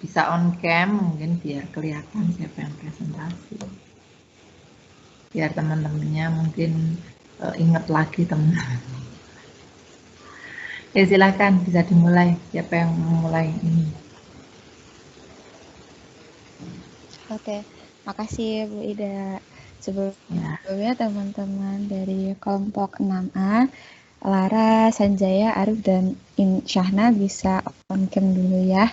bisa on cam mungkin biar kelihatan siapa yang presentasi. Biar teman-temannya mungkin ingat lagi teman-teman. Ya silakan bisa dimulai. Siapa yang memulai ini? Oke, makasih Bu Ida. Sebelumnya teman-teman dari kelompok 6A, Lara, Sanjaya, Arif, dan Syahna bisa on cam dulu ya.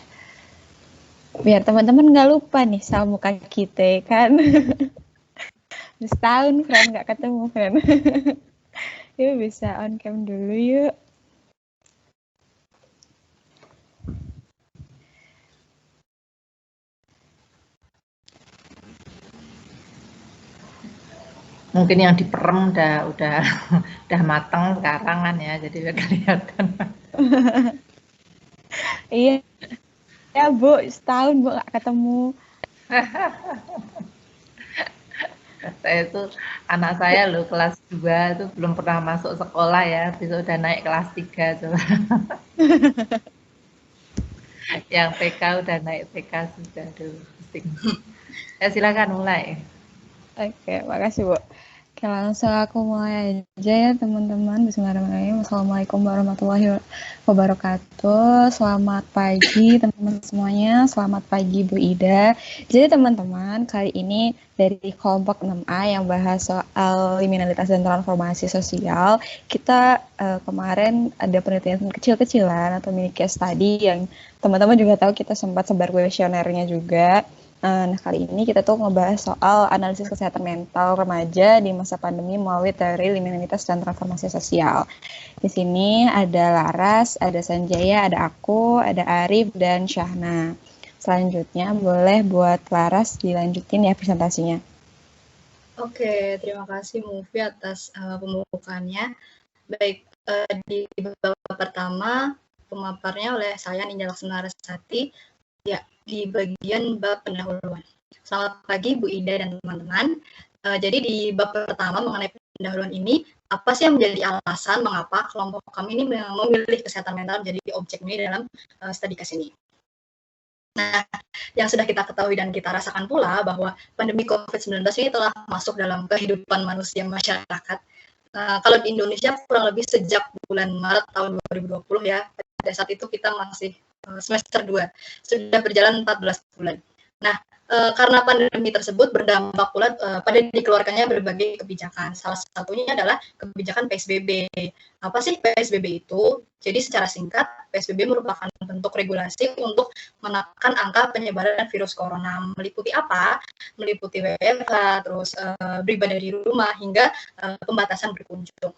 Biar teman-teman nggak lupa nih sama muka kita kan. Setahun, friend, nggak ketemu, friend. Yuk bisa on cam dulu yuk. Mungkin yang diperem udah mateng sekarang kan ya, jadi udah kelihatan. Iya, ya Bu, setahun Bu nggak ketemu. Saya itu anak saya loh kelas 2 itu belum pernah masuk sekolah ya, besok udah naik kelas 3 coba. Yang TK udah naik TK sudah dulu. Ya silakan mulai. Oke, makasih Bu. Oke, langsung aku mulai aja ya teman-teman. Bismillahirrahmanirrahim. Assalamualaikum warahmatullahi wabarakatuh. Selamat pagi teman-teman semuanya. Selamat pagi Bu Ida. Jadi teman-teman, kali ini dari kelompok 6A yang bahas soal liminalitas dan transformasi sosial, kita kemarin ada penelitian kecil-kecilan atau mini case study yang teman-teman juga tahu kita sempat sebar kuesionernya juga. Nah, kali ini kita tuh ngebahas soal analisis kesehatan mental remaja di masa pandemi melalui teori liminalitas dan transformasi sosial. Di sini ada Laras, ada Sanjaya, ada aku, ada Arif, dan Syahna. Selanjutnya boleh buat Laras dilanjutin ya presentasinya. Oke, terima kasih Mufi atas pembukaannya. Baik, di babak pertama pemaparnya oleh saya Ninja Laksana Rasati. Ya, di bagian bab pendahuluan. Selamat pagi Bu Ida dan teman-teman. Jadi di bab pertama mengenai pendahuluan ini, apa sih yang menjadi alasan mengapa kelompok kami ini memilih kesehatan mental menjadi objek ini dalam studi case ini. Nah, yang sudah kita ketahui dan kita rasakan pula bahwa pandemi COVID-19 ini telah masuk dalam kehidupan manusia masyarakat. Kalau di Indonesia kurang lebih sejak bulan Maret tahun 2020 ya, pada saat itu kita masih semester 2, sudah berjalan 14 bulan. Nah, karena pandemi tersebut berdampak pula pada dikeluarkannya berbagai kebijakan. Salah satunya adalah kebijakan PSBB. Apa sih PSBB itu? Jadi secara singkat, PSBB merupakan bentuk regulasi untuk menekan angka penyebaran virus corona. Meliputi apa? Meliputi WFH, terus beribadah di rumah, hingga pembatasan berkunjung.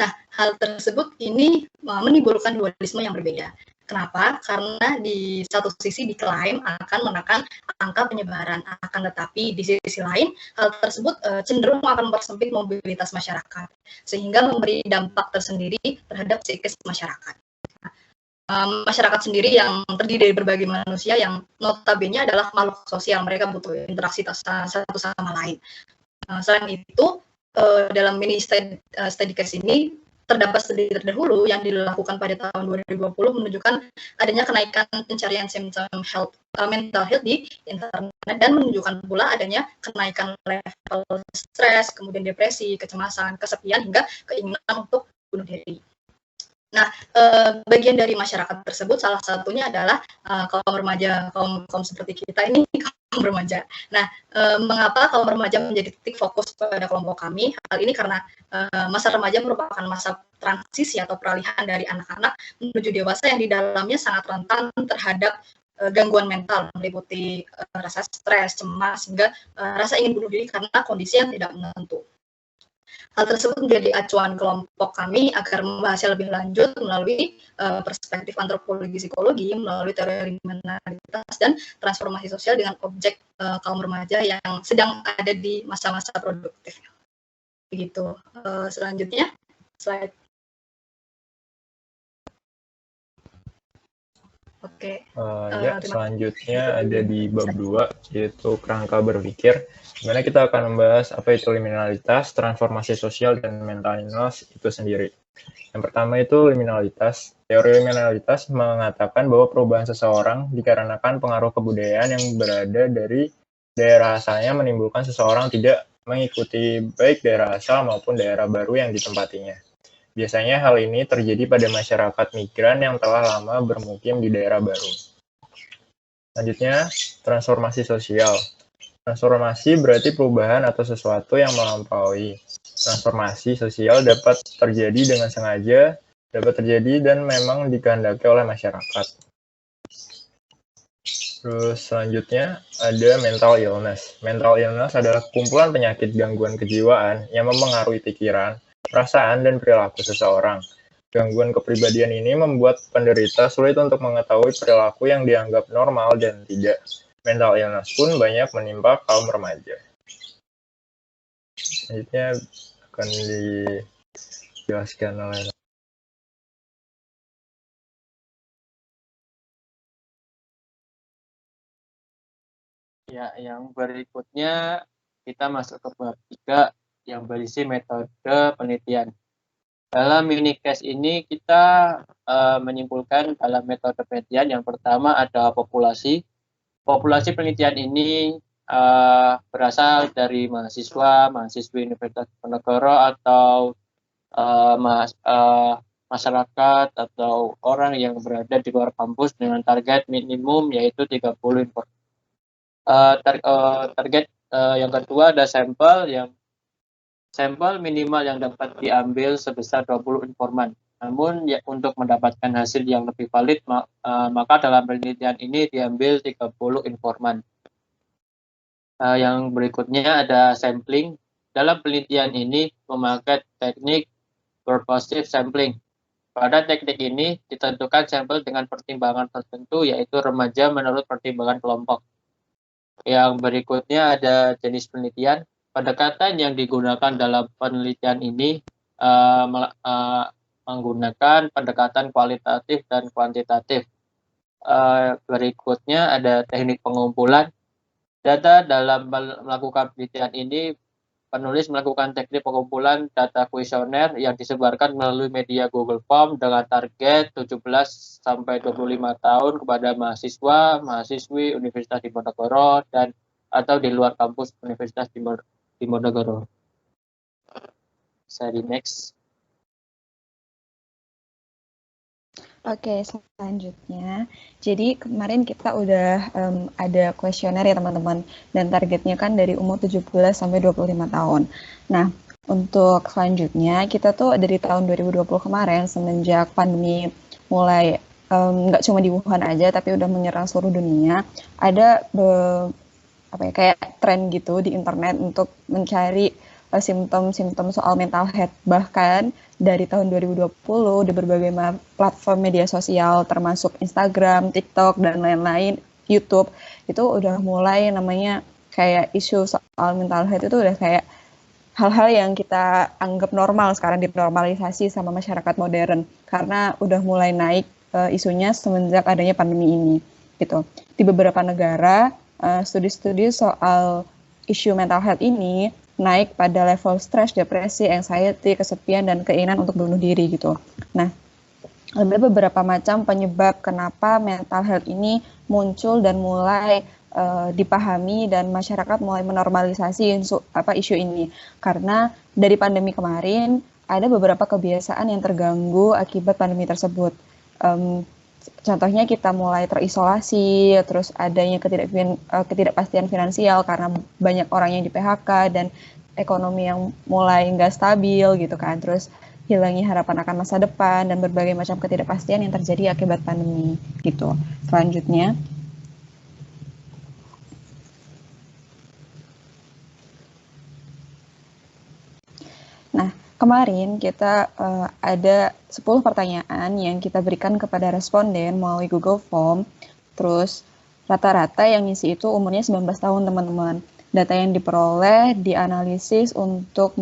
Nah, hal tersebut ini menimbulkan dualisme yang berbeda. Kenapa? Karena di satu sisi diklaim akan menekan angka penyebaran, akan tetapi di sisi lain hal tersebut cenderung akan mempersempit mobilitas masyarakat, sehingga memberi dampak tersendiri terhadap psikis masyarakat. Masyarakat sendiri yang terdiri dari berbagai manusia yang notabene adalah makhluk sosial, mereka butuh interaksi satu sama lain. Selain itu, dalam mini study case ini terdapat studi terdahulu yang dilakukan pada tahun 2020 menunjukkan adanya kenaikan pencarian simptom mental health di internet dan menunjukkan pula adanya kenaikan level stres, kemudian depresi, kecemasan, kesepian, hingga keinginan untuk bunuh diri. Nah, bagian dari masyarakat tersebut salah satunya adalah kaum remaja, kaum seperti kita ini kaum remaja. Nah, mengapa kaum remaja menjadi titik fokus pada kelompok kami? Hal ini karena masa remaja merupakan masa transisi atau peralihan dari anak-anak menuju dewasa yang di dalamnya sangat rentan terhadap gangguan mental, meliputi rasa stres, cemas, hingga rasa ingin bunuh diri karena kondisi yang tidak menentu. Hal tersebut menjadi acuan kelompok kami agar membahasnya lebih lanjut melalui perspektif antropologi psikologi, melalui teori liminalitas dan transformasi sosial dengan objek kaum remaja yang sedang ada di masa-masa produktif. Begitu. Selanjutnya, slide. Oke. Ya, selanjutnya ada di bab 2, yaitu kerangka berpikir, di mana kita akan membahas apa itu liminalitas, transformasi sosial, dan mental illness itu sendiri. Yang pertama itu liminalitas. Teori liminalitas mengatakan bahwa perubahan seseorang dikarenakan pengaruh kebudayaan yang berada dari daerah asalnya menimbulkan seseorang tidak mengikuti baik daerah asal maupun daerah baru yang ditempatinya. Biasanya hal ini terjadi pada masyarakat migran yang telah lama bermukim di daerah baru. Selanjutnya, transformasi sosial. Transformasi berarti perubahan atau sesuatu yang melampaui. Transformasi sosial dapat terjadi dengan sengaja, dapat terjadi dan memang dikehendaki oleh masyarakat. Terus selanjutnya ada mental illness. Mental illness adalah kumpulan penyakit gangguan kejiwaan yang mempengaruhi pikiran, perasaan, dan perilaku seseorang. Gangguan kepribadian ini membuat penderita sulit untuk mengetahui perilaku yang dianggap normal dan tidak. Mental illness pun banyak menimpa kaum remaja. Selanjutnya akan dijelaskan oleh Ya, yang berikutnya kita masuk ke bab 3 yang berisi metode penelitian. Dalam mini case ini kita menyimpulkan dalam metode penelitian yang pertama ada populasi. Populasi penelitian ini berasal dari mahasiswa, mahasiswi Universitas Diponegoro atau masyarakat atau orang yang berada di luar kampus dengan target minimum yaitu 30 informasi. Target yang kedua ada sampel minimal yang dapat diambil sebesar 20 informan. Namun ya, untuk mendapatkan hasil yang lebih valid maka dalam penelitian ini diambil 30 informan. Yang berikutnya ada sampling. Dalam penelitian ini memakai teknik purposive sampling. Pada teknik ini ditentukan sampel dengan pertimbangan tertentu yaitu remaja menurut pertimbangan kelompok. Yang berikutnya ada jenis penelitian. Pendekatan yang digunakan dalam penelitian ini menggunakan pendekatan kualitatif dan kuantitatif. Berikutnya ada teknik pengumpulan. Data dalam melakukan penelitian ini, penulis melakukan teknik pengumpulan data kuesioner yang disebarkan melalui media Google Form dengan target 17 sampai 25 tahun kepada mahasiswa, mahasiswi Universitas Diponegoro dan atau di luar kampus Universitas Diponegoro. Saya di next. Oke, selanjutnya. Jadi kemarin kita udah ada kuesioner ya teman-teman. Dan targetnya kan dari umur 17 sampai 25 tahun. Nah, untuk selanjutnya kita tuh dari tahun 2020 kemarin semenjak pandemi mulai nggak cuma di Wuhan aja tapi udah menyerang seluruh dunia. Ada kayak tren gitu di internet untuk mencari simptom-simptom soal mental health. Bahkan dari tahun 2020 di berbagai platform media sosial termasuk Instagram, TikTok, dan lain-lain, YouTube, itu udah mulai namanya kayak isu soal mental health itu udah kayak hal-hal yang kita anggap normal sekarang dinormalisasi sama masyarakat modern karena udah mulai naik isunya semenjak adanya pandemi ini gitu. Di beberapa negara studi-studi soal isu mental health ini naik pada level stres, depresi, anxiety, kesepian, dan keinginan untuk bunuh diri gitu. Nah, ada beberapa macam penyebab kenapa mental health ini muncul dan mulai dipahami dan masyarakat mulai menormalisasi isu ini. Karena dari pandemi kemarin ada beberapa kebiasaan yang terganggu akibat pandemi tersebut. Contohnya kita mulai terisolasi, terus adanya ketidakpastian finansial karena banyak orang yang di PHK dan ekonomi yang mulai nggak stabil gitu kan. Terus hilangnya harapan akan masa depan dan berbagai macam ketidakpastian yang terjadi akibat pandemi gitu. Selanjutnya, kemarin kita ada 10 pertanyaan yang kita berikan kepada responden melalui Google Form. Terus rata-rata yang ngisi itu umurnya 19 tahun teman-teman. Data yang diperoleh dianalisis untuk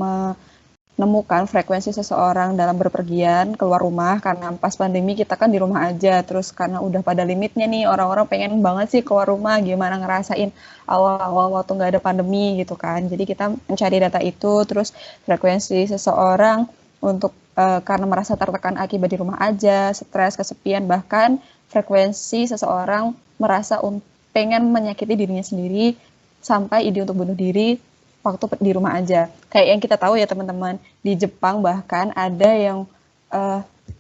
menemukan frekuensi seseorang dalam berpergian keluar rumah, karena pas pandemi kita kan di rumah aja, terus karena udah pada limitnya nih, orang-orang pengen banget sih keluar rumah, gimana ngerasain awal-awal waktu nggak ada pandemi gitu kan. Jadi kita mencari data itu, terus frekuensi seseorang untuk karena merasa tertekan akibat di rumah aja, stres, kesepian, bahkan frekuensi seseorang merasa pengen menyakiti dirinya sendiri sampai ide untuk bunuh diri waktu di rumah aja. Kayak yang kita tahu ya teman-teman, di Jepang bahkan ada yang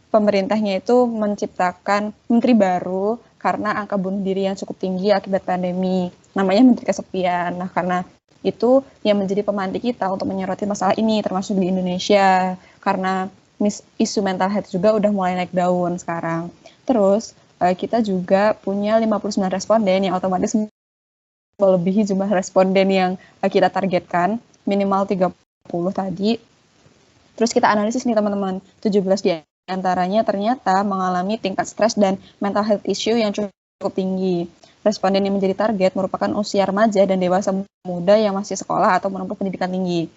pemerintahnya itu menciptakan menteri baru karena angka bunuh diri yang cukup tinggi akibat pandemi. Namanya Menteri Kesepian. Nah, karena itu yang menjadi pemantik kita untuk menyoroti masalah ini, termasuk di Indonesia. Karena isu mental health juga udah mulai naik daun sekarang. Terus, kita juga punya 59 responden yang otomatis melebihi jumlah responden yang kita targetkan, minimal 30 tadi. Terus kita analisis nih teman-teman, 17 di antaranya ternyata mengalami tingkat stres dan mental health issue yang cukup tinggi. Responden yang menjadi target merupakan usia remaja dan dewasa muda yang masih sekolah atau menempuh pendidikan tinggi.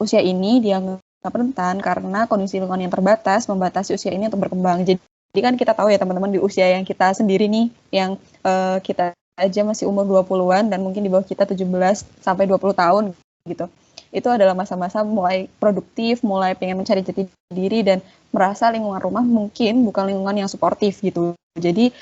Usia ini dianggap rentan karena kondisi lingkungan yang terbatas membatasi usia ini untuk berkembang. Jadi kan kita tahu ya teman-teman, di usia yang kita sendiri nih, yang kita aja masih umur 20-an dan mungkin di bawah kita 17 sampai 20 tahun gitu. Itu adalah masa-masa mulai produktif, mulai pengen mencari jati diri dan merasa lingkungan rumah mungkin bukan lingkungan yang suportif gitu. Jadi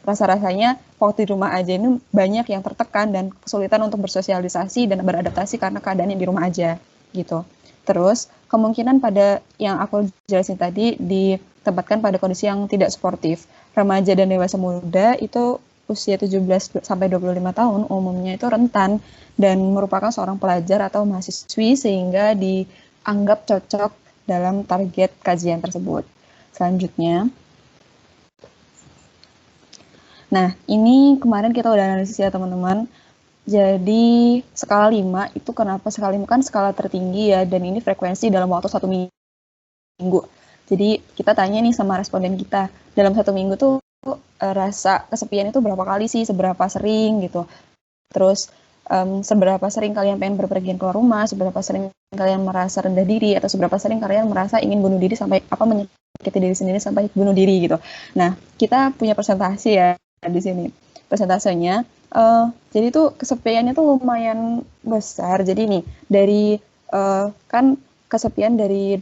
rasa-rasanya waktu di rumah aja ini banyak yang tertekan dan kesulitan untuk bersosialisasi dan beradaptasi karena keadaannya di rumah aja gitu. Terus kemungkinan pada yang aku jelasin tadi ditempatkan pada kondisi yang tidak suportif. Remaja dan dewasa muda itu usia 17 sampai 25 tahun umumnya itu rentan dan merupakan seorang pelajar atau mahasiswi sehingga dianggap cocok dalam target kajian tersebut. Selanjutnya, nah ini kemarin kita udah analisis ya teman-teman. Jadi skala 5 itu kenapa skala 5 kan skala tertinggi ya, dan ini frekuensi dalam waktu 1 minggu. Jadi kita tanya nih sama responden kita, dalam 1 minggu tuh rasa kesepian itu berapa kali sih, seberapa sering gitu. Terus seberapa sering kalian pengen berpergian keluar rumah, seberapa sering kalian merasa rendah diri, atau seberapa sering kalian merasa ingin bunuh diri sampai menyakiti diri sendiri sampai bunuh diri gitu. Nah, kita punya persentase ya di sini. Persentasenya jadi tuh kesepiannya tuh lumayan besar. Jadi nih dari kan kesepian dari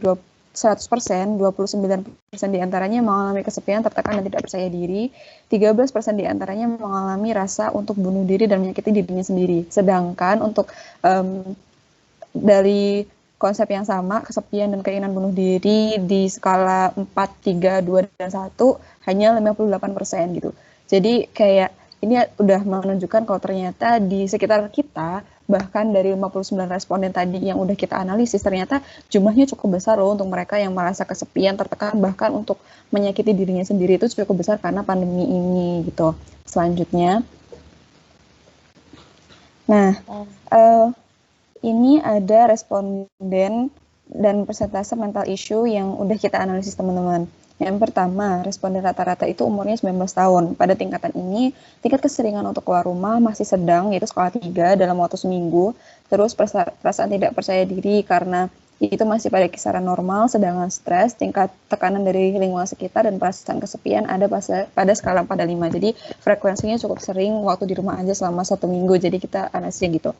100%, 29% diantaranya mengalami kesepian, tertekan, dan tidak percaya diri. 13% diantaranya mengalami rasa untuk bunuh diri dan menyakiti dirinya sendiri. Sedangkan untuk dari konsep yang sama, kesepian dan keinginan bunuh diri di skala 4, 3, 2, dan 1, hanya 58% gitu. Jadi kayak ini udah menunjukkan kalau ternyata di sekitar kita, bahkan dari 59 responden tadi yang udah kita analisis, ternyata jumlahnya cukup besar loh untuk mereka yang merasa kesepian, tertekan, bahkan untuk menyakiti dirinya sendiri itu cukup besar karena pandemi ini gitu. Selanjutnya, nah ini ada responden dan persentase mental issue yang udah kita analisis teman-teman. Yang pertama, responden rata-rata itu umurnya 19 tahun. Pada tingkatan ini, tingkat keseringan untuk keluar rumah masih sedang, yaitu skala 3 dalam waktu seminggu. Terus perasaan tidak percaya diri karena itu masih pada kisaran normal, sedangkan stres, tingkat tekanan dari lingkungan sekitar, dan perasaan kesepian ada pada skala 4/5. Jadi frekuensinya cukup sering waktu di rumah aja selama 1 minggu, jadi kita analisisnya gitu.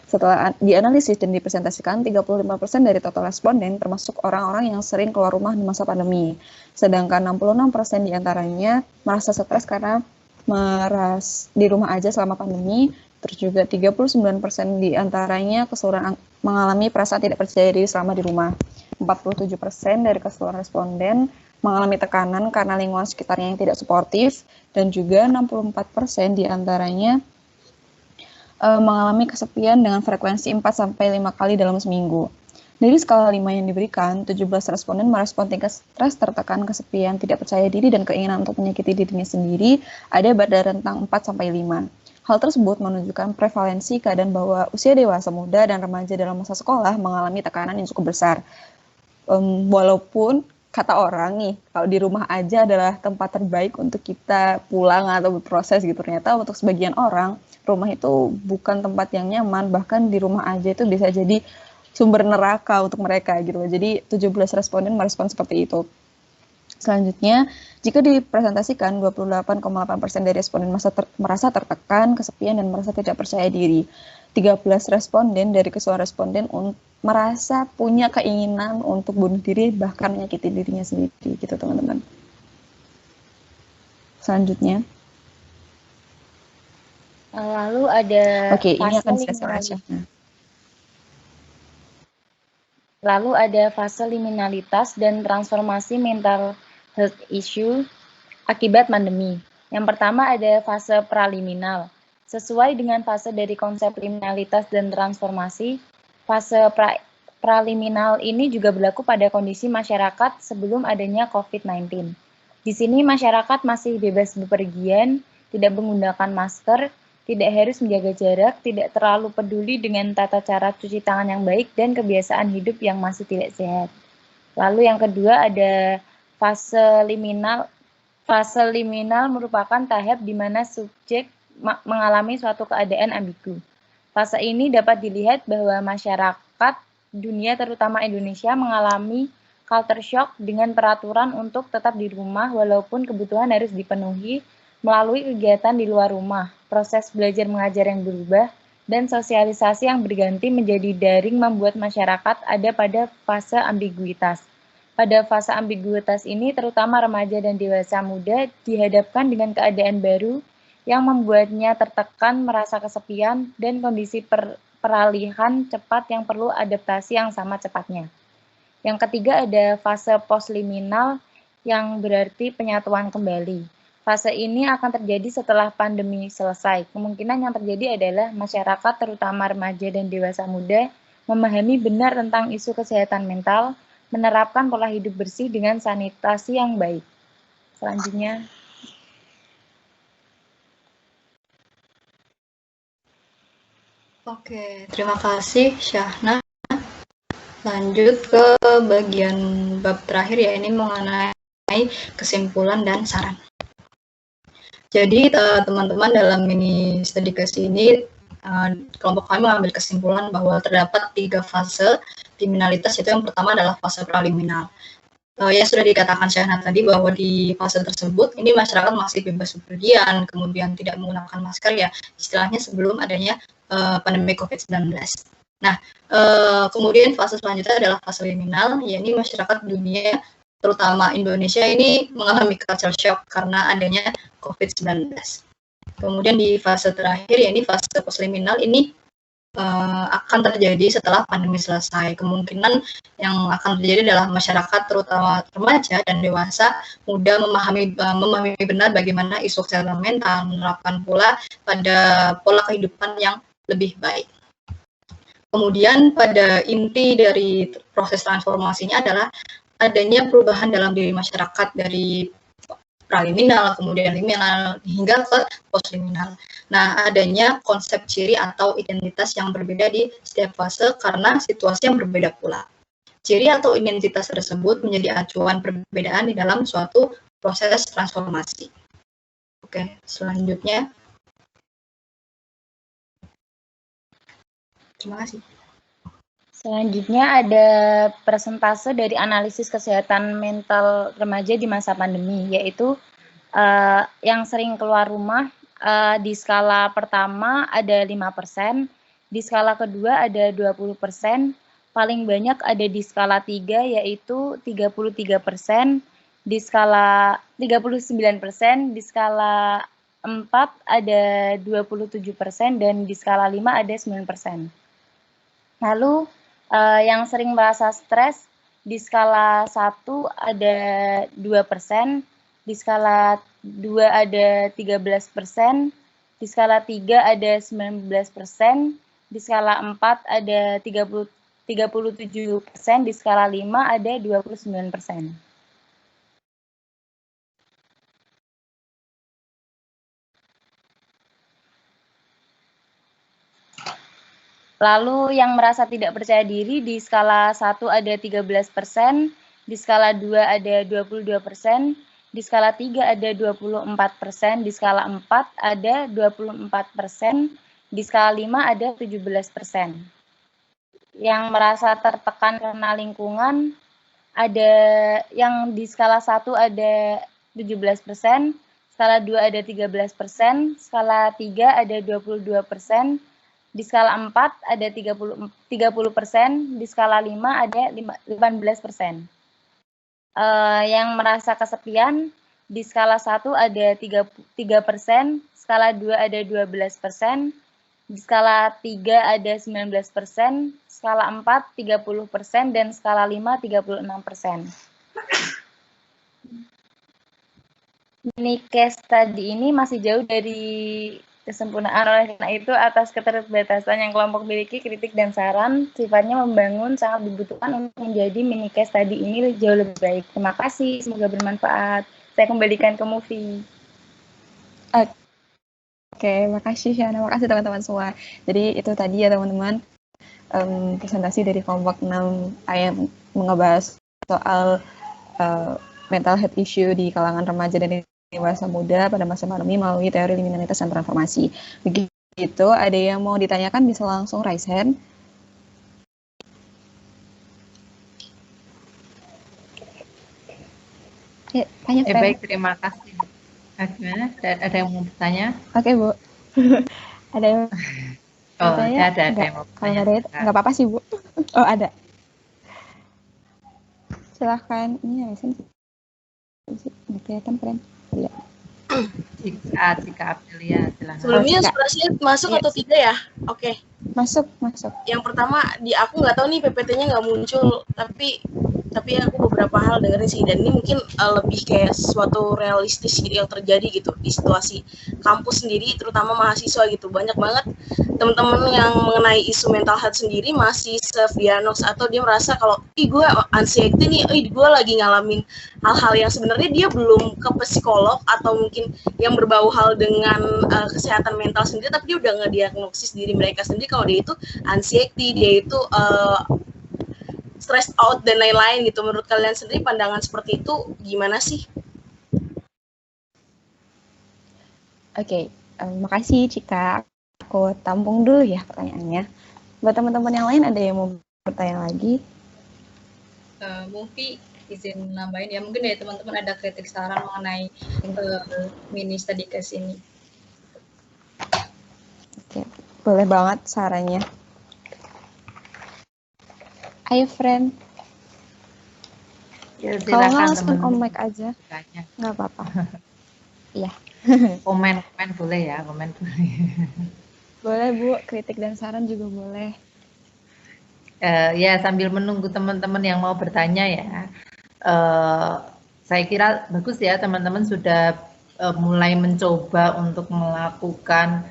Setelah dianalisis dan dipresentasikan, 35% dari total responden termasuk orang-orang yang sering keluar rumah di masa pandemi. Sedangkan 66% diantaranya merasa stres karena di rumah aja selama pandemi. Terus juga 39% diantaranya keseluruhan mengalami perasaan tidak percaya diri selama di rumah. 47% dari keseluruhan responden mengalami tekanan karena lingkungan sekitarnya yang tidak suportif. Dan juga 64% diantaranya mengalami kesepian dengan frekuensi 4-5 kali dalam seminggu. Dari skala 5 yang diberikan, 17 responden merespon tingkat stres, tertekan, kesepian, tidak percaya diri, dan keinginan untuk menyakiti dirinya sendiri ada pada rentang 4-5. Hal tersebut menunjukkan prevalensi keadaan bahwa usia dewasa muda dan remaja dalam masa sekolah mengalami tekanan yang cukup besar. Walaupun kata orang nih, kalau di rumah aja adalah tempat terbaik untuk kita pulang atau berproses gitu, ternyata untuk sebagian orang rumah itu bukan tempat yang nyaman, bahkan di rumah aja itu bisa jadi sumber neraka untuk mereka gitu. Jadi 17 responden merespon seperti itu. Selanjutnya, jika dipresentasikan 28,8% dari responden merasa tertekan, kesepian, dan merasa tidak percaya diri. 13 responden dari keseluruhan responden merasa punya keinginan untuk bunuh diri, bahkan menyakiti dirinya sendiri, gitu teman-teman. Selanjutnya. Lalu ada Oke, ini akan saya Syahna. Lalu ada fase liminalitas dan transformasi mental health issue akibat pandemi. Yang pertama ada fase praliminal. Sesuai dengan fase dari konsep liminalitas dan transformasi, fase praliminal ini juga berlaku pada kondisi masyarakat sebelum adanya COVID-19. Di sini masyarakat masih bebas bepergian, tidak menggunakan masker, tidak harus menjaga jarak, tidak terlalu peduli dengan tata cara cuci tangan yang baik, dan kebiasaan hidup yang masih tidak sehat. Lalu yang kedua ada fase liminal. Fase liminal merupakan tahap di mana subjek mengalami suatu keadaan ambigu. Fase ini dapat dilihat bahwa masyarakat dunia, terutama Indonesia, mengalami culture shock dengan peraturan untuk tetap di rumah walaupun kebutuhan harus dipenuhi melalui kegiatan di luar rumah. Proses belajar mengajar yang berubah dan sosialisasi yang berganti menjadi daring membuat masyarakat ada pada fase ambiguitas. Pada fase ambiguitas ini, terutama remaja dan dewasa muda dihadapkan dengan keadaan baru yang membuatnya tertekan, merasa kesepian, dan kondisi peralihan cepat yang perlu adaptasi yang sama cepatnya. Yang ketiga ada fase postliminal yang berarti penyatuan kembali. Fase ini akan terjadi setelah pandemi selesai. Kemungkinan yang terjadi adalah masyarakat, terutama remaja dan dewasa muda, memahami benar tentang isu kesehatan mental, menerapkan pola hidup bersih dengan sanitasi yang baik. Selanjutnya. Oke, terima kasih Syahna. Lanjut ke bagian bab terakhir, ya, ini mengenai kesimpulan dan saran. Jadi teman-teman dalam mini study case ini kelompok kami mengambil kesimpulan bahwa terdapat 3 fase liminalitas. Itu yang pertama adalah fase praliminal. Ya sudah dikatakan Syahna tadi bahwa di fase tersebut ini masyarakat masih bebas bepergian, kemudian tidak menggunakan masker, ya istilahnya sebelum adanya pandemi COVID-19. Nah, kemudian fase selanjutnya adalah fase liminal, yakni masyarakat dunia, terutama Indonesia ini mengalami culture shock karena adanya COVID-19. Kemudian di fase terakhir, yakni fase postliminal, ini akan terjadi setelah pandemi selesai. Kemungkinan yang akan terjadi adalah masyarakat, terutama remaja dan dewasa muda, memahami benar bagaimana isu kesehatan mental, menerapkan pula pada pola kehidupan yang lebih baik. Kemudian pada inti dari proses transformasinya adalah adanya perubahan dalam diri masyarakat dari praliminal, kemudian liminal, hingga ke postliminal. Nah, adanya konsep ciri atau identitas yang berbeda di setiap fase karena situasi yang berbeda pula. Ciri atau identitas tersebut menjadi acuan perbedaan di dalam suatu proses transformasi. Oke, selanjutnya. Terima kasih. Selanjutnya ada persentase dari analisis kesehatan mental remaja di masa pandemi, yaitu yang sering keluar rumah di skala pertama ada 5%, di skala kedua ada 20%, paling banyak ada di skala 3 yaitu 33%, di skala 39%, di skala 4 ada 27%, dan di skala 5 ada 9%. Lalu yang sering merasa stres di skala 1 ada 2%, di skala 2 ada 13%, di skala 3 ada 19%, di skala 4 ada 37%, di skala 5 ada 29%. Lalu yang merasa tidak percaya diri di skala 1 ada 13%, di skala 2 ada 22%, di skala 3 ada 24%, di skala 4 ada 24%, di skala 5 ada 17%. yang merasa tertekan karena lingkungan, ada yang di skala 1 ada 17%, skala 2 ada 13%, skala 3 ada 22%, di skala 4 ada 30%, di skala 5 ada 18%. Yang merasa kesepian, di skala 1 ada 3%, skala 2 ada 12%, di skala 3 ada 19%, skala 4 30%, dan skala 5 36%. Mini case tadi ini masih jauh dari kesempurnaan, oleh karena itu atas keterbatasan yang kelompok miliki, kritik dan saran sifatnya membangun sangat dibutuhkan untuk menjadi mini case tadi ini jauh lebih baik. Terima kasih, semoga bermanfaat. Saya kembalikan ke Mufi. Oke, makasih Syana, makasih teman-teman semua. Jadi itu tadi ya teman-teman, presentasi dari kelompok 6 yang mengebahas soal mental health issue di kalangan remaja dan dewasa muda pada masa pandemi melalui teori liminalitas dan transformasi. Begitu, ada yang mau ditanyakan bisa langsung raise hand. Ya, tanya friend. Baik, terima kasih. Gimana? Ada yang mau bertanya? Oke, Bu. Ada yang Oh, bertanya? ada yang mau Kalau bertanya. nggak ada, nggak apa-apa sih, Bu. Oh, ada. Silahkan. Ini ya, sini. Nggak kelihatan, friend. Ya. Jika Aprilia, silahkan. Sebelumnya suara saya masuk atau tidak ya? Oke. Masuk. Yang pertama, aku nggak tahu nih PPT-nya nggak muncul, tapi aku beberapa hal dengerin sih, dan ini mungkin lebih kayak sesuatu realistis gitu yang terjadi gitu di situasi kampus sendiri, terutama mahasiswa gitu. Banyak banget teman-teman yang mengenai isu mental health sendiri masih self-diagnose, atau dia merasa kalau gue anxiety nih, gue lagi ngalamin hal-hal yang sebenarnya dia belum ke psikolog atau mungkin yang berbau hal dengan kesehatan mental sendiri, tapi dia udah ngediagnosis diri mereka sendiri kalau dia itu anxiety, dia itu stressed out dan lain-lain gitu. Menurut kalian sendiri pandangan seperti itu gimana sih? Oke, makasih Cika. Aku tampung dulu ya pertanyaannya. Buat teman-teman yang lain ada yang mau bertanya lagi? Mufi izin nambahin ya, mungkin ya teman-teman ada kritik saran mengenai mini study case ini. Oke, boleh banget sarannya. Ayo friend. Ya, Kalau nggak silakan langsung teman-teman. on mic aja, Tanya. nggak apa-apa. Iya. Komen boleh ya, komen boleh. Boleh Bu, kritik dan saran juga boleh. Ya, sambil menunggu teman-teman yang mau bertanya ya. Saya kira bagus ya teman-teman sudah mulai mencoba untuk melakukan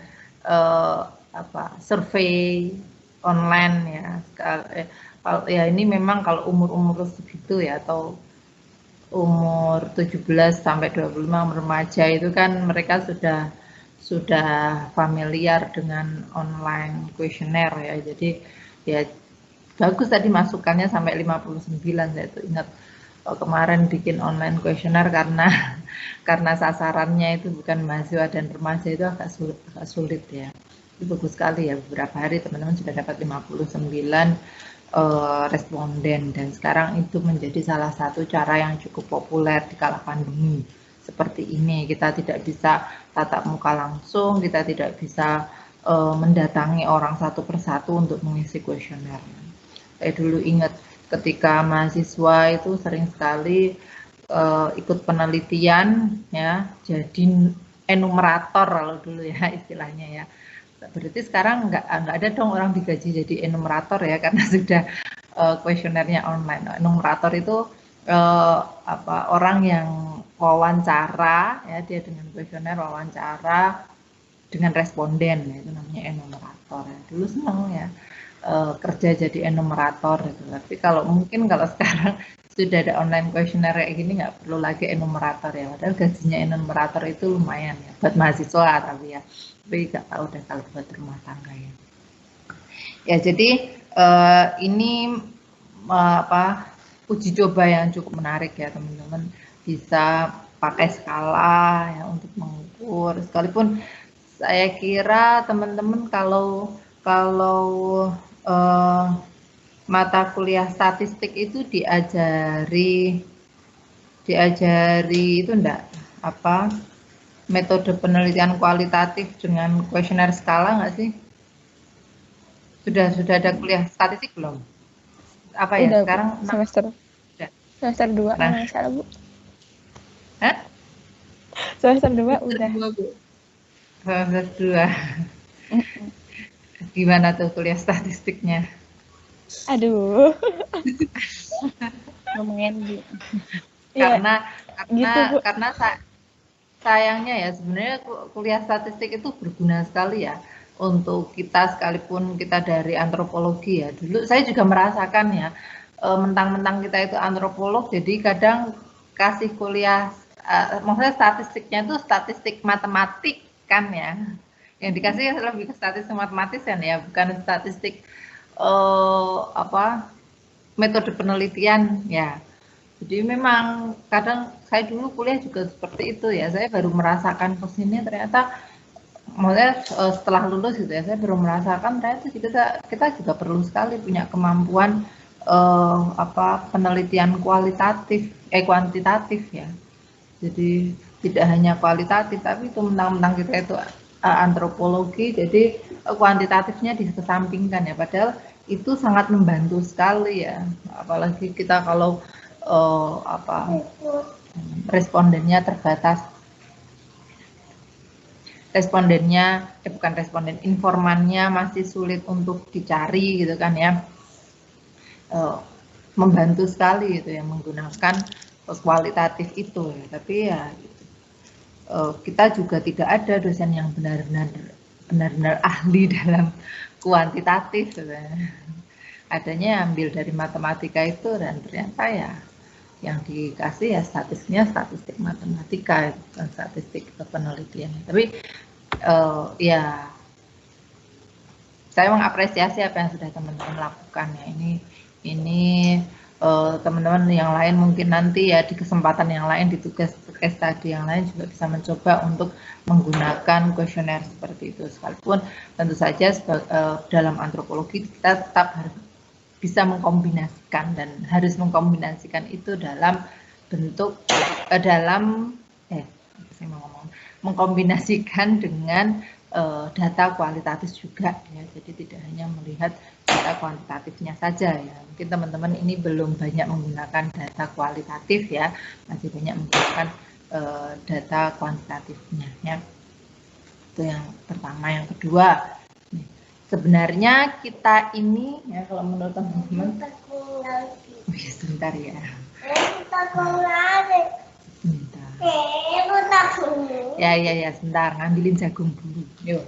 survei online ya. Ya ini memang kalau umur-umur segitu ya, atau umur 17 sampai 25 remaja itu kan mereka sudah familiar dengan online kuesioner ya. Jadi ya bagus tadi masukannya sampai 59. Saya itu ingat kemarin bikin online kuesioner karena sasarannya itu bukan mahasiswa dan remaja, itu agak sulit ya. Itu bagus sekali ya, beberapa hari teman-teman sudah dapat 59 responden, dan sekarang itu menjadi salah satu cara yang cukup populer di kala pandemi seperti ini. Kita tidak bisa tatap muka langsung, kita tidak bisa mendatangi orang satu persatu untuk mengisi kuesioner. Saya dulu ingat ketika mahasiswa itu sering sekali ikut penelitian ya, jadi enumerator kalau dulu ya istilahnya ya. Berarti sekarang nggak ada dong orang digaji jadi enumerator ya, karena sudah kuesionernya online. Enumerator itu orang yang wawancara ya, dia dengan kuesioner wawancara dengan responden ya, itu namanya enumerator ya. Dulu senang ya kerja jadi enumerator gitu. Tapi kalau sekarang sudah ada online kuesioner kayak gini, nggak perlu lagi enumerator ya, padahal gajinya enumerator itu lumayan ya buat mahasiswa, tapi nggak tahu deh kalau buat rumah tangga ya. Ya jadi ini uji coba yang cukup menarik ya teman-teman, bisa pakai skala ya untuk mengukur. Sekalipun saya kira teman-teman kalau mata kuliah statistik itu diajari itu enggak apa metode penelitian kualitatif dengan kuesioner skala nggak sih? Sudah ada kuliah statistik belum? Apa ya Udah, sekarang? Bu. Semester 2 Nah. kalau nggak salah, Bu. Hah? Semester 2 udah. Semester 2. Gimana tuh kuliah statistiknya? Aduh. Lumayan, Bu. Karena gitu, Bu. sayangnya ya sebenarnya kuliah statistik itu berguna sekali ya untuk kita sekalipun kita dari antropologi ya. Dulu saya juga merasakan ya mentang-mentang kita itu antropolog jadi kadang kasih kuliah maksudnya statistiknya itu statistik matematik kan ya. Yang dikasih lebih ke statistik matematis kan ya, bukan statistik metode penelitian ya. Jadi memang kadang saya dulu kuliah juga seperti itu ya. Saya baru merasakan kesini ternyata, maksudnya setelah lulus gitu ya, saya baru merasakan ternyata kita juga perlu sekali punya kemampuan penelitian kuantitatif ya. Jadi tidak hanya kualitatif, tapi itu mentang-mentang kita itu antropologi, jadi kuantitatifnya dikesampingkan ya. Padahal itu sangat membantu sekali ya. Apalagi kita kalau respondennya terbatas, informannya masih sulit untuk dicari gitu kan ya, membantu sekali gitu ya menggunakan kualitatif itu ya. Tapi ya kita juga tidak ada dosen yang benar-benar ahli dalam kuantitatif gitu ya. Adanya ambil dari matematika itu dan ternyata ya yang dikasih ya statistik matematika, bukan statistik penelitian. Tapi ya saya mengapresiasi apa yang sudah teman-teman lakukan ya. Ini teman-teman yang lain mungkin nanti ya di kesempatan yang lain, di tugas tadi yang lain juga bisa mencoba untuk menggunakan kuesioner seperti itu. Sekalipun tentu saja dalam antropologi kita tetap harus bisa mengkombinasikan dan harus mengkombinasikan itu dalam bentuk mengkombinasikan dengan data kualitatif juga ya. Jadi tidak hanya melihat data kuantitatifnya saja ya. Mungkin teman-teman ini belum banyak menggunakan data kualitatif ya, masih banyak menggunakan data kuantitatifnya ya. Itu yang pertama. Yang kedua, sebenarnya kita ini ya kalau menurut teman-teman, sebentar ya. Ya, sebentar, ngambilin jagung dulu. Yuk.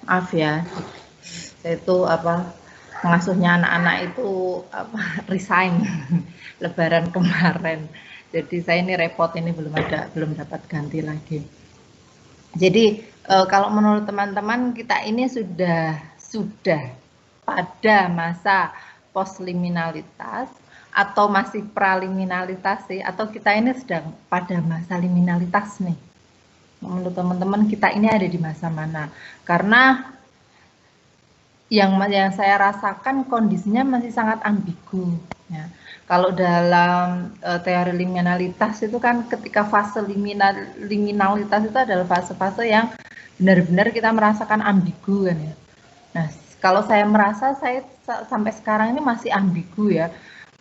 Maaf ya, saya itu pengasuhnya anak-anak itu resign Lebaran kemarin. Jadi saya ini repot, ini belum dapat ganti lagi. Jadi kalau menurut teman-teman kita ini sudah pada masa postliminalitas atau masih praliminalitas sih, atau kita ini sedang pada masa liminalitas nih. Menurut teman-teman kita ini ada di masa mana? Karena yang saya rasakan kondisinya masih sangat ambigu ya. Kalau dalam teori liminalitas itu kan ketika fase liminalitas itu adalah fase-fase yang benar-benar kita merasakan ambigu kan ya. Nah, kalau saya merasa saya sampai sekarang ini masih ambigu ya.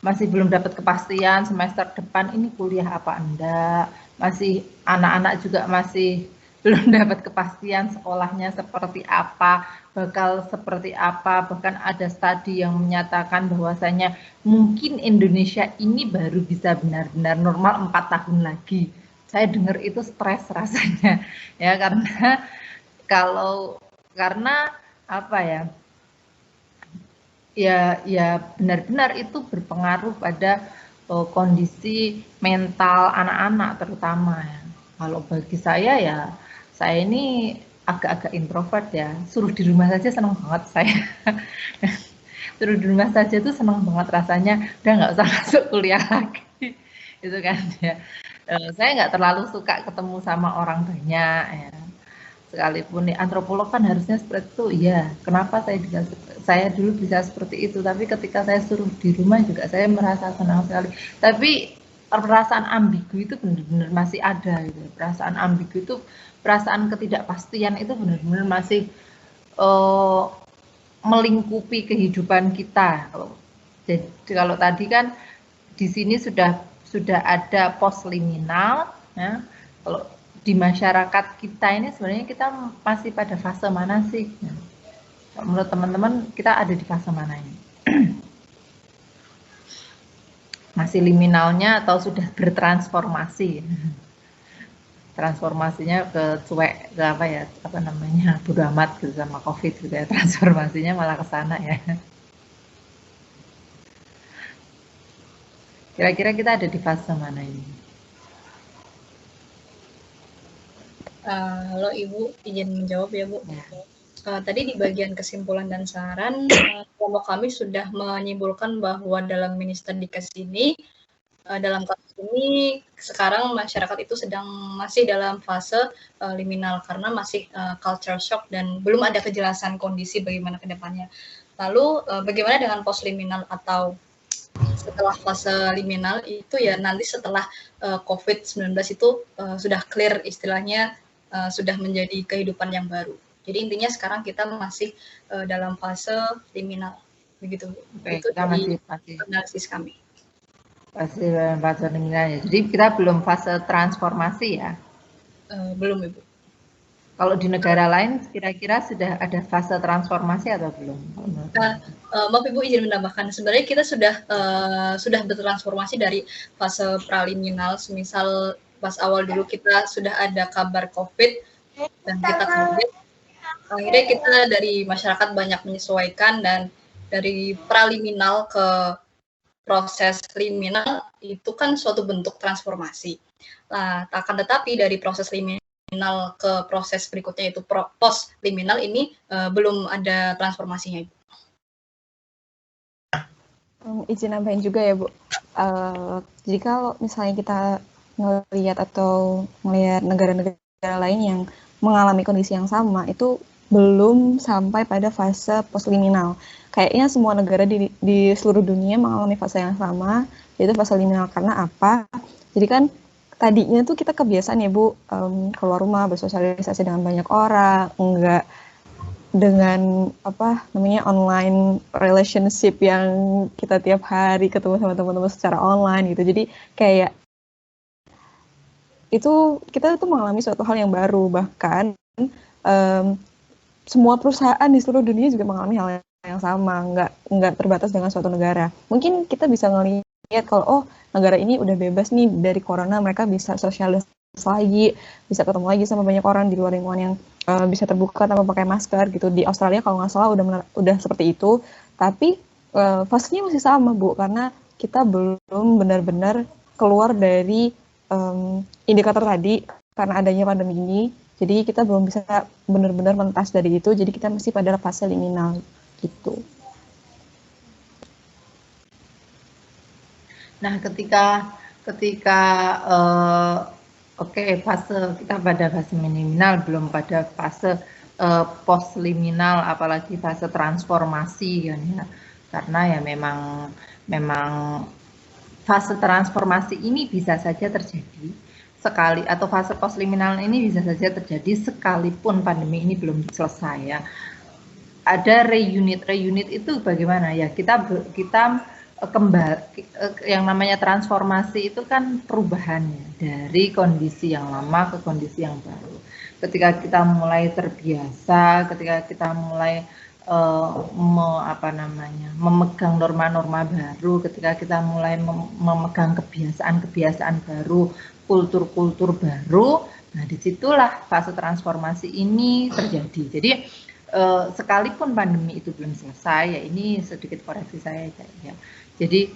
Masih belum dapat kepastian semester depan ini kuliah apa enggak. Masih anak-anak juga masih belum dapat kepastian sekolahnya seperti apa, bakal seperti apa, bahkan ada studi yang menyatakan bahwasanya mungkin Indonesia ini baru bisa benar-benar normal 4 tahun lagi. Saya dengar itu stres rasanya, ya karena apa ya? Ya benar-benar itu berpengaruh pada kondisi mental anak-anak terutama ya. Kalau bagi saya ya, saya ini agak-agak introvert ya, suruh di rumah saja senang banget saya. Suruh di rumah saja tuh senang banget rasanya, udah nggak usah masuk kuliah lagi, itu kan ya. Saya nggak terlalu suka ketemu sama orang banyak ya. Sekalipun antropolog kan harusnya seperti itu, ya kenapa saya dulu bisa seperti itu, tapi ketika saya suruh di rumah juga saya merasa senang sekali. Tapi perasaan ambigu itu benar-benar masih ada gitu. Perasaan ambigu itu, perasaan ketidakpastian itu benar-benar masih melingkupi kehidupan kita. Jadi kalau tadi kan di sini sudah ada postliminal ya. Kalau di masyarakat kita ini sebenarnya kita masih pada fase mana sih? Nah, menurut teman-teman kita ada di fase mana ini? Masih liminalnya atau sudah bertransformasi? Transformasinya ke cuek, ke apa namanya, bodo amat gitu sama COVID gitu ya, transformasinya malah ke sana ya. Kira-kira kita ada di fase mana ini? Halo Ibu, izin menjawab ya Bu. Tadi di bagian kesimpulan dan saran, kelompok kami sudah menyimpulkan bahwa dalam mini study case ini, dalam kasus ini sekarang masyarakat itu masih dalam fase liminal karena masih culture shock dan belum ada kejelasan kondisi bagaimana ke depannya. Lalu bagaimana dengan post liminal atau setelah fase liminal itu ya nanti setelah COVID-19 itu sudah clear istilahnya, sudah menjadi kehidupan yang baru. Jadi intinya sekarang kita masih dalam fase liminal, begitu. Oke, itu kita dari masih analisis kami. Masih dalam fase liminal ya. Jadi kita belum fase transformasi ya. Belum Ibu. Kalau di negara lain kira-kira sudah ada fase transformasi atau belum? Maaf Ibu izin menambahkan, sebenarnya kita sudah bertransformasi dari fase praliminal, semisal pas awal dulu kita sudah ada kabar COVID dan kita kaget. Akhirnya kita dari masyarakat banyak menyesuaikan dan dari praliminal ke proses liminal itu kan suatu bentuk transformasi. Nah, akan tetapi dari proses liminal ke proses berikutnya itu post liminal ini belum ada transformasinya Ibu. Izin nambahin juga ya Bu. Jadi kalau misalnya kita ngelihat negara-negara lain yang mengalami kondisi yang sama, itu belum sampai pada fase postliminal. Kayaknya semua negara di seluruh dunia mengalami fase yang sama, yaitu fase liminal. Karena apa? Jadi kan tadinya tuh kita kebiasaan ya Bu, keluar rumah, bersosialisasi dengan banyak orang, enggak dengan online relationship yang kita tiap hari ketemu sama teman-teman secara online gitu. Jadi kayak itu kita tuh mengalami suatu hal yang baru, bahkan semua perusahaan di seluruh dunia juga mengalami hal yang sama, nggak terbatas dengan suatu negara. Mungkin kita bisa ngelihat kalau negara ini udah bebas nih dari corona, mereka bisa sosialis lagi, bisa ketemu lagi sama banyak orang di luar lingkungan yang bisa terbuka tanpa pakai masker gitu. Di Australia kalau nggak salah udah seperti itu, tapi fasenya masih sama Bu, karena kita belum benar-benar keluar dari indikator tadi karena adanya pandemi ini. Jadi kita belum bisa benar-benar mentas dari itu, jadi kita masih pada fase liminal gitu. Nah, ketika fase kita pada fase minimal, belum pada fase post liminal, apalagi fase transformasi kan ya. Karena ya memang fase transformasi ini bisa saja terjadi sekali, atau fase post liminal ini bisa saja terjadi sekalipun pandemi ini belum selesai ya. Ada reunit itu bagaimana ya, kita kembali, yang namanya transformasi itu kan perubahannya dari kondisi yang lama ke kondisi yang baru. ketika kita mulai terbiasa, ketika kita mulai memegang norma-norma baru, ketika kita mulai memegang kebiasaan-kebiasaan baru, kultur-kultur baru, nah disitulah fase transformasi ini terjadi. Jadi sekalipun pandemi itu belum selesai, ya ini sedikit koreksi saya ya. Jadi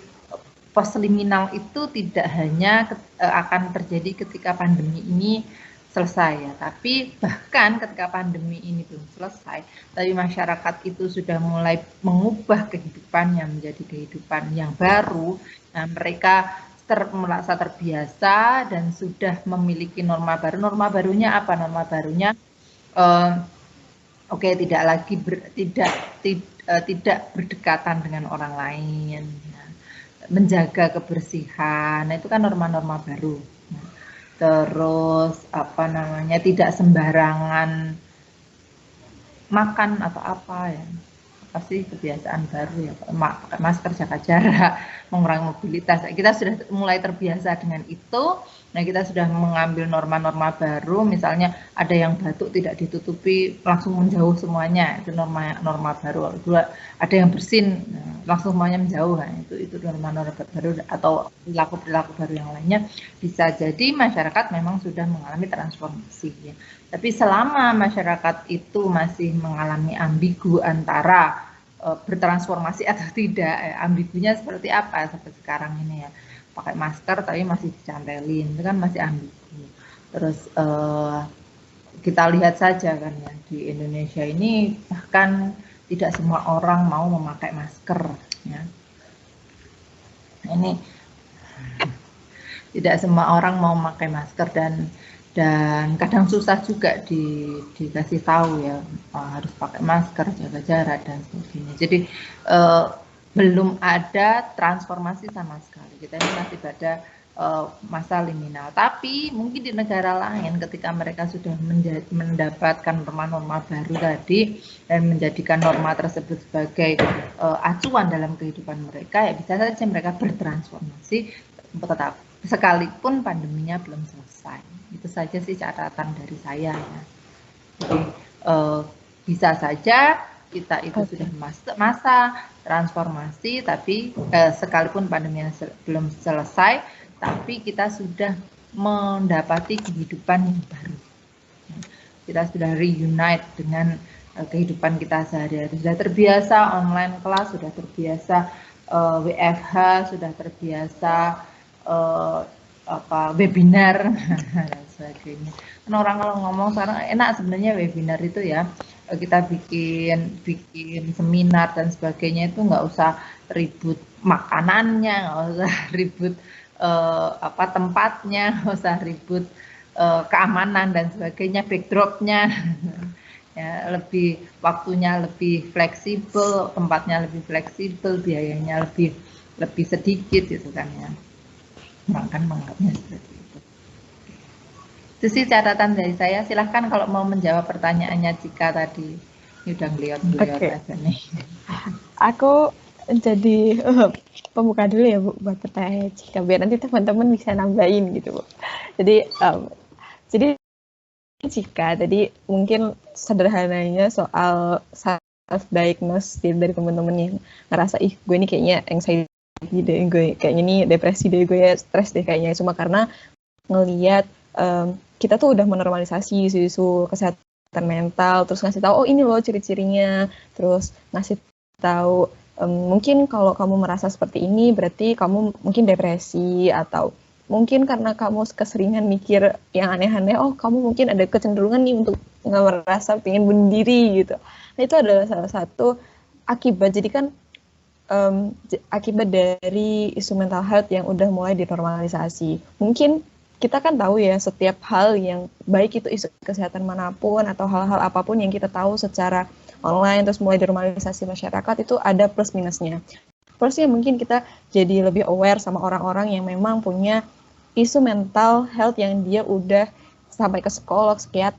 postliminal itu tidak hanya akan terjadi ketika pandemi ini selesai ya, tapi bahkan ketika pandemi ini belum selesai, tapi masyarakat itu sudah mulai mengubah kehidupannya menjadi kehidupan yang baru. Nah, mereka merasa terbiasa dan sudah memiliki norma baru. Norma barunya apa? Norma barunya tidak lagi tidak berdekatan dengan orang lain, menjaga kebersihan. Nah, itu kan norma-norma baru. Terus tidak sembarangan makan atau apa ya, pasti kebiasaan baru ya, pakai masker, jaga jarak, mengurangi mobilitas. Kita sudah mulai terbiasa dengan itu. Nah, kita sudah mengambil norma-norma baru, misalnya ada yang batuk tidak ditutupi, langsung menjauh semuanya, itu norma baru. Dua, ada yang bersin, langsung semuanya menjauh, nah, itu norma-norma baru, atau perilaku-perilaku baru yang lainnya. Bisa jadi masyarakat memang sudah mengalami transformasi ya. Tapi selama masyarakat itu masih mengalami ambigu antara bertransformasi atau tidak, ambigunya seperti apa seperti sekarang ini ya, pakai masker tapi masih dicantelin, itu kan masih ambigu. Terus kita lihat saja kan ya, di Indonesia ini bahkan tidak semua orang mau memakai masker ya. Nah, ini tidak semua orang mau memakai masker, dan kadang susah juga dikasih tahu ya, harus pakai masker, jaga jarak dan sebagainya. Jadi belum ada transformasi sama sekali. Kita ini masih pada masa liminal. Tapi mungkin di negara lain ketika mereka sudah mendapatkan norma-norma baru tadi dan menjadikan norma tersebut sebagai acuan dalam kehidupan mereka, ya bisa saja mereka bertransformasi tetap sekalipun pandeminya belum selesai. Itu saja sih catatan dari saya ya. Jadi bisa saja kita itu sudah masa transformasi, tapi sekalipun pandeminya belum selesai, tapi kita sudah mendapati kehidupan yang baru. Kita sudah reunite dengan kehidupan kita sehari-hari. Sudah terbiasa online kelas, sudah terbiasa WFH, sudah terbiasa webinar dan sebagainya. Kan orang kalau ngomong sekarang enak sebenarnya webinar itu ya, kita bikin seminar dan sebagainya itu nggak usah ribut makanannya, nggak usah ribut tempatnya, nggak usah ribut keamanan dan sebagainya, backdropnya. Ya, waktunya lebih fleksibel, tempatnya lebih fleksibel, biayanya lebih sedikit gitu kan ya. Orang kan menganggapnya seperti itu. Itu sih catatan dari saya. Silahkan kalau mau menjawab pertanyaannya Cika tadi. Ini udah ngeliat aja nih. Aku jadi pembuka dulu ya Bu buat pertanyaan Cika, biar nanti teman-teman bisa nambahin gitu Bu. Jadi Cika tadi mungkin sederhananya soal self-diagnose dari teman-teman yang ngerasa gue ini kayaknya anxiety deh, gue kayaknya ini depresi deh, gue ya stres deh kayaknya, cuma karena ngelihat kita tuh udah menormalisasi isu-isu kesehatan mental, terus ngasih tahu oh ini loh ciri-cirinya, terus ngasih tahu mungkin kalau kamu merasa seperti ini berarti kamu mungkin depresi, atau mungkin karena kamu keseringan mikir yang aneh-aneh, oh kamu mungkin ada kecenderungan nih untuk nggak merasa pengen bunuh diri gitu. Nah itu adalah salah satu akibat. Jadi kan akibat dari isu mental health yang udah mulai dinormalisasi. Mungkin kita kan tahu ya, setiap hal yang baik itu isu kesehatan manapun atau hal-hal apapun yang kita tahu secara online terus mulai dinormalisasi masyarakat, itu ada plus minusnya. Plusnya mungkin kita jadi lebih aware sama orang-orang yang memang punya isu mental health yang dia udah sampai ke psikolog, psikiater,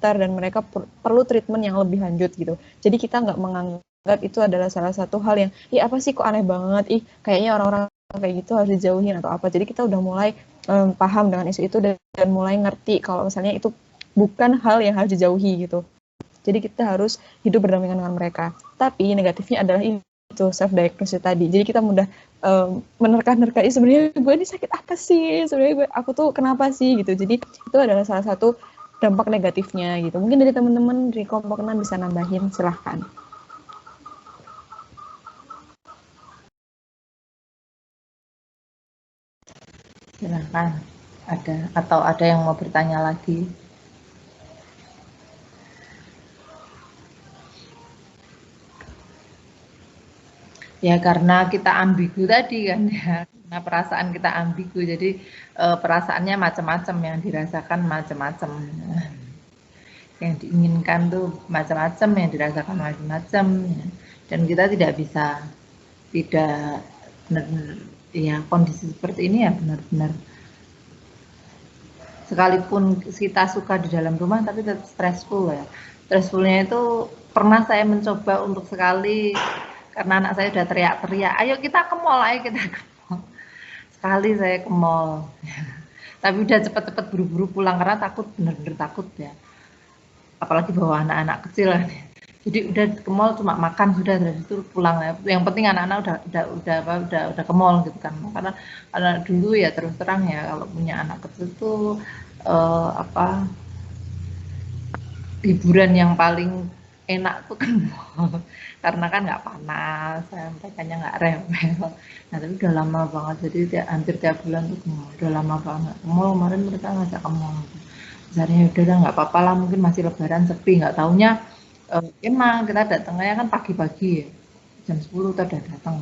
dan mereka perlu treatment yang lebih lanjut gitu. Jadi kita nggak menganggap itu adalah salah satu hal yang, apa sih kok aneh banget, kayaknya orang-orang kayak gitu harus dijauhin atau apa. Jadi kita udah mulai paham dengan isu itu dan mulai ngerti kalau misalnya itu bukan hal yang harus dijauhi gitu. Jadi kita harus hidup berdampingan dengan mereka. Tapi negatifnya adalah itu self diagnosis tadi. Jadi kita mudah menerka-nerka, sebenarnya gue ini sakit apa sih? Sebenarnya aku tuh kenapa sih gitu. Jadi itu adalah salah satu dampak negatifnya gitu. Mungkin dari teman-teman dari kelompok 6 bisa nambahin, silahkan. Silahkan, ada yang mau bertanya lagi? Ya karena kita ambigu tadi kan ya, karena perasaan kita ambigu, jadi perasaannya macam-macam, yang dirasakan macam-macam, yang diinginkan tuh macam-macam, yang dirasakan macam-macam, ya. Dan kita tidak bisa, tidak benar-benar ya, kondisi seperti ini ya benar-benar, sekalipun kita suka di dalam rumah tapi tetap stressful ya. Stressfulnya itu pernah saya mencoba untuk sekali, karena anak saya udah teriak-teriak, ayo kita ke mall, ayo kita ke mall. Sekali saya ke mall, tapi udah cepet-cepet buru-buru pulang karena takut, bener-bener takut ya. Apalagi bawa anak-anak kecil kan. Jadi udah ke mall cuma makan sudah, dari itu pulang ya. Yang penting anak-anak udah ke mall gitu kan. Karena dulu ya terus terang ya, kalau punya anak kecil tuh hiburan yang paling enak tuh kan mall, karena kan nggak panas, sampaikannya nggak rewel. Nah tapi udah lama banget, jadi hampir tiap bulan tuh ke mall, udah lama banget. Ke mall kemarin mereka ngajak ke mall, misalnya udah nggak apa-apa lah, mungkin masih lebaran sepi, nggak taunya emang kita datangnya kan pagi-pagi ya, jam 10 udah datang,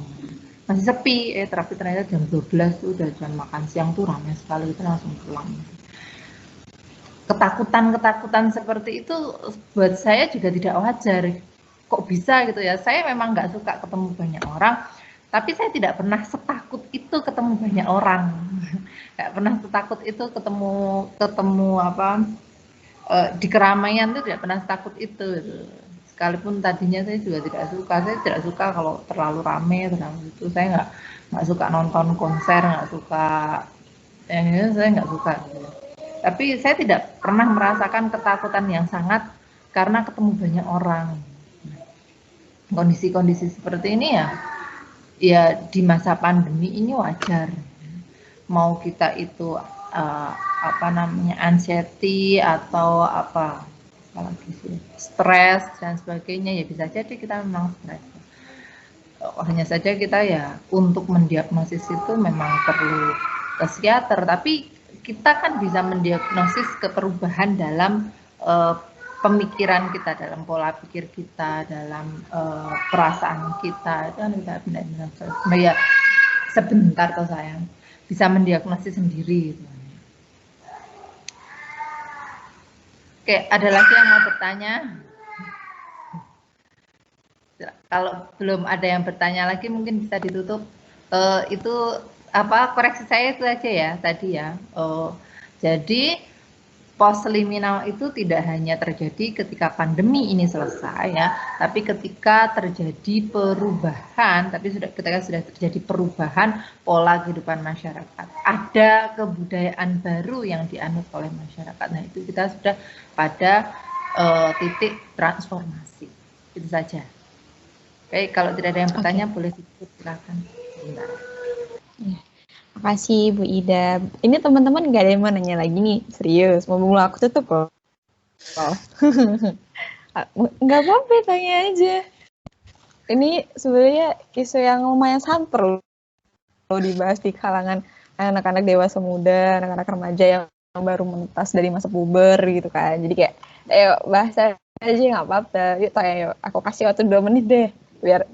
masih sepi, tapi ternyata jam 12 tuh udah jam makan siang tuh ramai sekali, kita langsung pulang. Ketakutan seperti itu buat saya juga tidak wajar. Kok bisa gitu ya? Saya memang nggak suka ketemu banyak orang, tapi saya tidak pernah setakut itu ketemu banyak orang. Nggak pernah setakut itu ketemu di keramaian tuh tidak pernah setakut itu. Sekalipun tadinya saya juga tidak suka. Saya tidak suka kalau terlalu rame, terlalu itu. Saya nggak suka nonton konser, nggak suka. Saya nggak suka. Gitu. Tapi saya tidak pernah merasakan ketakutan yang sangat karena ketemu banyak orang. Kondisi-kondisi seperti ini ya di masa pandemi ini wajar. Mau kita itu anxiety atau stres dan sebagainya, ya bisa jadi kita memang stres. Hanya saja kita ya untuk mendiagnosis itu memang perlu ke psikiater, tapi kita kan bisa mendiagnosis keperubahan dalam pemikiran kita, dalam pola pikir kita, dalam perasaan kita. Itu kan kita benar-benar ya, sebentar toh sayang, bisa mendiagnosis sendiri. Oke, ada lagi yang mau bertanya? Kalau belum ada yang bertanya lagi, mungkin bisa ditutup. Itu koreksi saya itu aja ya tadi ya. Jadi postliminal itu tidak hanya terjadi ketika pandemi ini selesai ya, tapi ketika terjadi perubahan, ketika sudah terjadi perubahan pola kehidupan masyarakat, ada kebudayaan baru yang dianut oleh masyarakat. Nah itu kita sudah pada titik transformasi. Itu saja. Oke, kalau tidak ada yang bertanya boleh ditutup, silakan. Bentar. Ya, makasih Bu Ida. Ini teman-teman nggak ada yang mau nanya lagi nih, serius. Mau mulai aku tutup kok. Nggak apa-apa, tanya aja. Ini sebenarnya isu yang lumayan santer loh dibahas di kalangan anak-anak dewasa muda, anak-anak remaja yang baru mentas dari masa puber gitu kan. Jadi kayak, ayo bahas aja nggak apa-apa. Yuk tanya, yuk. Aku kasih waktu 2 menit deh, biar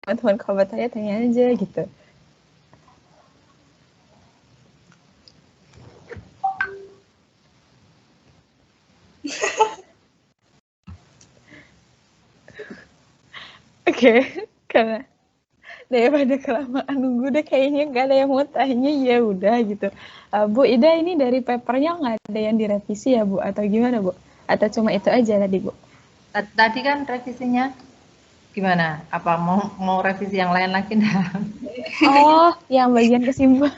teman-teman kalau tanya aja gitu. Oke, karena daripada kelamaan nunggu deh, kayaknya nggak ada yang mau tanya, ya udah gitu. Bu Ida, ini dari papernya nggak ada yang direvisi ya Bu, atau gimana Bu? Atau cuma itu aja tadi Bu? Tadi kan revisinya gimana? Apa mau revisi yang lain lagi dah? Oh, yang bagian kesimpulan.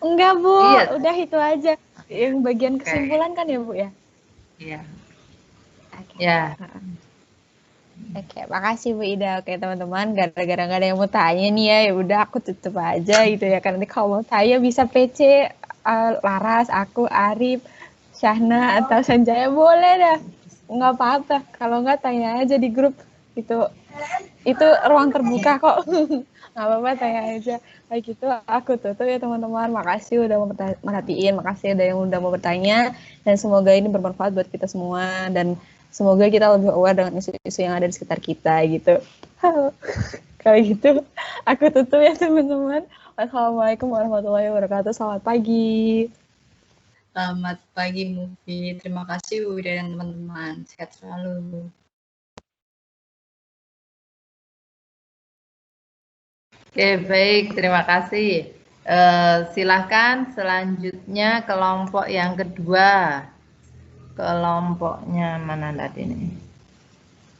Enggak Bu, Iya. udah itu aja. Yang bagian kesimpulan kan ya Bu ya? Iya. Oke. Ya. Oke, makasih Bu Ida. Oke teman-teman, gara-gara nggak ada yang mau tanya nih ya udah aku tutup aja gitu ya. Karena nanti kalau mau tanya bisa PC Laras, aku, Arif, Syahna atau Sanjaya boleh dah. Nggak apa-apa. Kalau nggak tanya aja di grup itu ruang terbuka kok. Nggak apa-apa, tanya aja. Kayak gitu aku tutup ya teman-teman. Makasih udah mau merhatiin, makasih ada yang udah mau bertanya, dan semoga ini bermanfaat buat kita semua, dan semoga kita lebih aware dengan isu-isu yang ada di sekitar kita gitu. Kalau gitu aku tutup ya teman-teman. Wassalamualaikum warahmatullahi wabarakatuh. Selamat pagi. Selamat pagi Mufi. Terima kasih Bu Ida dan teman-teman. Sehat selalu. Oke, baik, terima kasih. Silahkan selanjutnya kelompok yang kedua. Kelompoknya mana tadi nih?